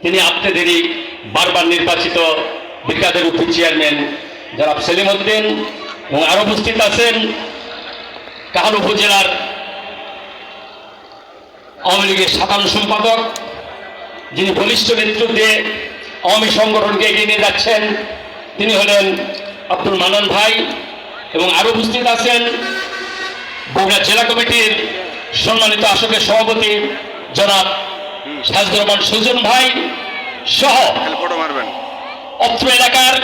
তিনি আপনাদেরই বারবার নির্বাচিত বিকাদের উপি চেয়ারম্যান জনাব সেলিম উদ্দিন এবং আরো উপস্থিত আছেন কাহাল উপজেলার আওয়ামী লীগের সাধারণ সম্পাদক, যিনি বলিষ্ঠ নেতৃত্বে আওয়ামী সংগঠনকে এগিয়ে নিয়ে যাচ্ছেন, তিনি হলেন আব্দুল মান্নান ভাই। এবং আরো উপস্থিত আছেন বগুড়া জেলা কমিটির সম্মানিত আসকের সভাপতি জনাব সাজদুর রহমান সুজন ভাই সহ অত্র এলাকার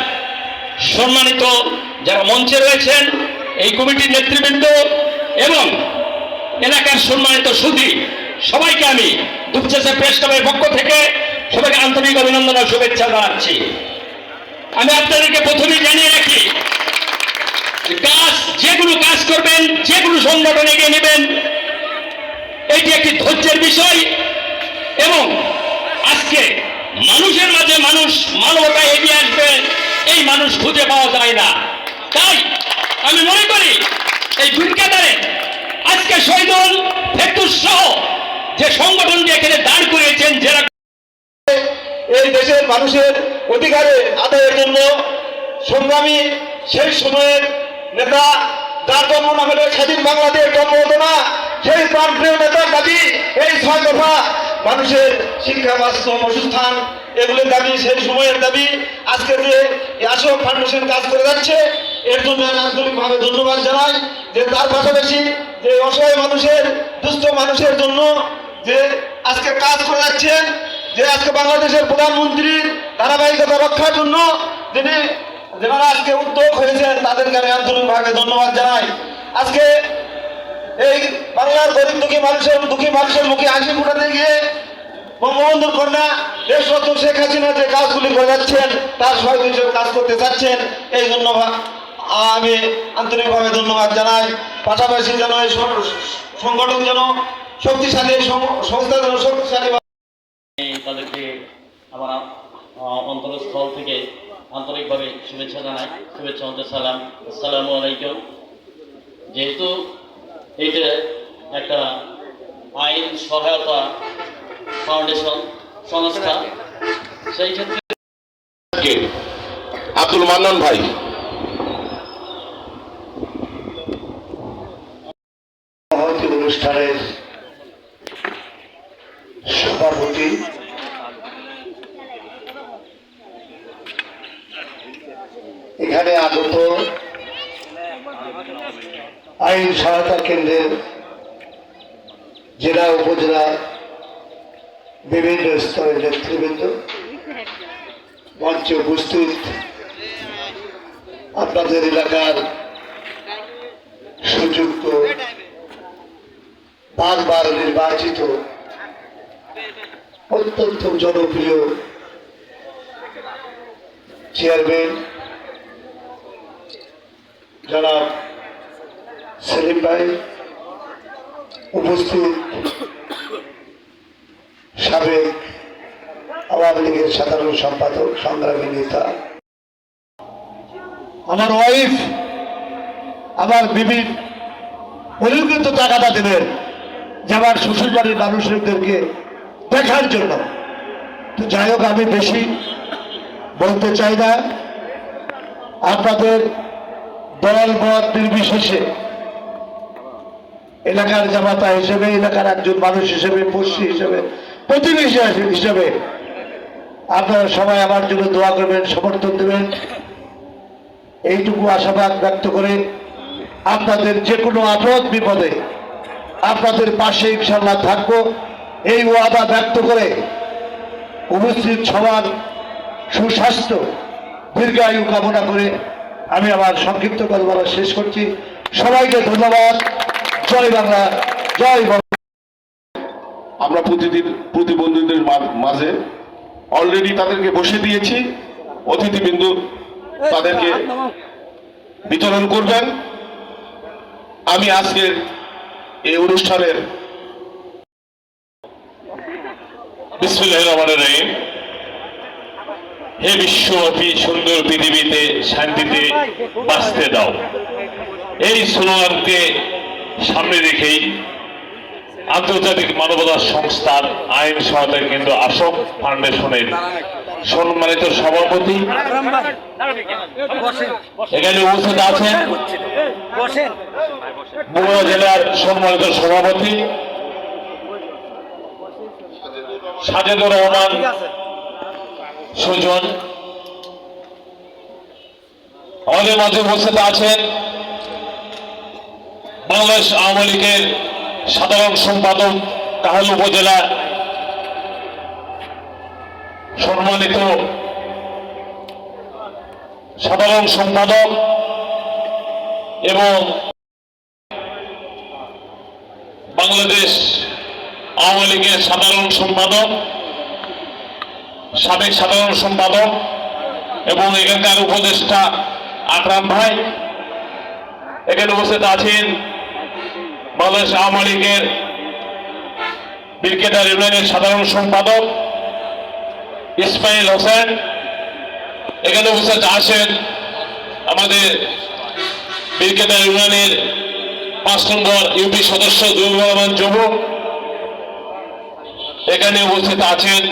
সম্মানিত যারা মঞ্চে রয়েছেন, এই কমিটির নেতৃবৃন্দ এবং এলাকার সম্মানিত সুধী, সবাইকে আমি দুপচাঁচা প্রেস ক্লাবের পক্ষ থেকে সবাইকে আন্তরিক অভিনন্দন ও শুভেচ্ছা জানাচ্ছি। আমি আপনাদেরকে প্রথমেই জানিয়ে রাখি, যেগুলো কাজ করবেন, যেগুলো সংগঠন এগিয়ে নেবেন, এটি একটি ধৈর্যের বিষয় এবং আজকে মানুষের মাঝে মানবতা এগিয়ে আসবে, এই মানুষ খুঁজে পাওয়া যায় না। তাই আমি মনে করি এই বিকাদারে আজকে শহীদুল ফেরদৌস সহ যে সংগঠনটি এখানে দাঁড় করিয়েছেন, যারা এই দেশের মানুষের অধিকারের আদায়ের জন্য সংগ্রামী সেই সময়ের নেতা, যার জন্ম না হলে স্বাধীন বাংলাদেশ জন্ম হতো না, সেই প্রাণপ্রিয় নেতার দাবি এই 6 দফা মানুষের শিক্ষা, বাস্তব, বাসস্থান, এগুলোর দাবি, সেই সময়ের দাবি। আজকে যে আসক ফাউন্ডেশন কাজ করে যাচ্ছে, এর জন্য আমি আন্তরিকভাবে ধন্যবাদ জানাই। যে তার পাশাপাশি যে অসহায় মানুষের, দুস্থ মানুষের জন্য যে আজকে কাজ করে যাচ্ছেন, যে আজকে বাংলাদেশের প্রধানমন্ত্রীর ধারাবাহিকতা রক্ষার জন্য যারা আজকে উদ্যোগ হয়েছেন, তাদেরকে আমি আন্তরিকভাবে ধন্যবাদ জানাই। আজকে এই বাংলার গরিব দুঃখী মানুষের মুখে হাসি ফোটাতে গিয়ে বঙ্গবন্ধুর কন্যা দেশরত্ন শেখ হাসিনা যে কাজগুলি করে যাচ্ছেন, তার সহায়ক হিসেবে কাজ করতে চাচ্ছেন, এই জন্য আমি আন্তরিকভাবে ধন্যবাদ জানাই। পাশাপাশি যেন এই সংগঠন যেন শক্তিশালী, সংস্থা যেন শক্তিশালী, তাদেরকে আমার অন্তরস্থল থেকে আন্তরিকভাবে শুভেচ্ছা জানাই। শুভেচ্ছা সালাম, আসসালামু আলাইকুম। যেহেতু এটা একটা আইন সহায়তা ফাউন্ডেশন সংস্থা, সেই ক্ষেত্রে আব্দুল মান্নান ভাই অনুষ্ঠানের সভাপতি, এখানে আগত আইন সহায়তা কেন্দ্রের জেলা উপজেলা বিভিন্ন স্তরের নেতৃবৃন্দ, মঞ্চে উপস্থিত আপনাদের এলাকার সুযুক্ত বারবার নির্বাচিত অত্যন্ত জনপ্রিয় চেয়ারম্যান জনাব সেলিম ভাই, উপস্থিত সাবেক আওয়ামী লীগের সাধারণ সম্পাদক, সংগ্রামী নেতা, আমার ওয়াইফ, আমার বিবির উনিও কিন্তু টাকাটা দেবেন যে আমার শ্বশুর বাড়ির মানুষদেরকে দেখার জন্য। তো যাই হোক, আমি বেশি বলতে চাই না। আপনাদের দল মত নির্বিশেষে এলাকার জামাতা হিসেবে, এলাকার একজন মানুষ হিসেবে, পড়শি হিসেবে, প্রতিবেশী হিসেবে আপনারা সবাই আমার জন্য দোয়া করবেন, সমর্থন দেবেন, এইটুকু আশাবাদ ব্যক্ত করে আপনাদের যে কোনো আপদ বিপদে আপনাদের পাশে ইনশাআল্লাহ থাকবো, এই ওয়াদা ব্যক্ত করে উপস্থিত সবার সুস্বাস্থ্য, দীর্ঘায়ু কামনা করে আমি আমার সংক্ষিপ্ত কথা শেষ করছি। সবাইকে ধন্যবাদ। জয় বাংলা, জয় বাংলা। আমরা প্রতিবন্ধীদের মাঝে অলরেডি তাদেরকে বসে দিয়েছি, অতিথিবৃন্দ তাদেরকে বিতরণ করবেন। আমি আজকের এই অনুষ্ঠানের বিসমিল্লাহির রহমানির রহিম। হে বিশ্বব্যাপী সুন্দর পৃথিবীতে শান্তিতে বাঁচতে দাও, এই স্লোগানকে সামনে রেখেই আন্তর্জাতিক মানবতা সংস্থার আইন সহায়তা কেন্দ্র আশোক ফাউন্ডেশনের সম্মানিত সভাপতি, এখানে উপস্থিত আছেন বগুড়া জেলার সম্মানিত সভাপতি সাজেদুর রহমান সুজন। আমাদের মাঝে উপস্থিত আছেন বাংলাদেশ আওয়ামী লীগের সাধারণ সম্পাদক কাহাল উপজেলা সম্মানিত সাধারণ সম্পাদক এবং বাংলাদেশ আওয়ামী লীগের সাধারণ সম্পাদক, সাবেক সাধারণ সম্পাদক এবং এখানকার উপদেষ্টা আকরাম ভাই। এখানে উপস্থিত আছেন বাংলাদেশ আওয়ামী লীগের বিরকেদার ইউনিয়নের সাধারণ সম্পাদক ইসমাইল হোসেন। এখানে উপস্থিত আছেন আমাদের বিরকেদার ইউনিয়নের 5 নম্বর ইউপি সদস্য জুলুর রহমান যুব। এখানে উপস্থিত আছেন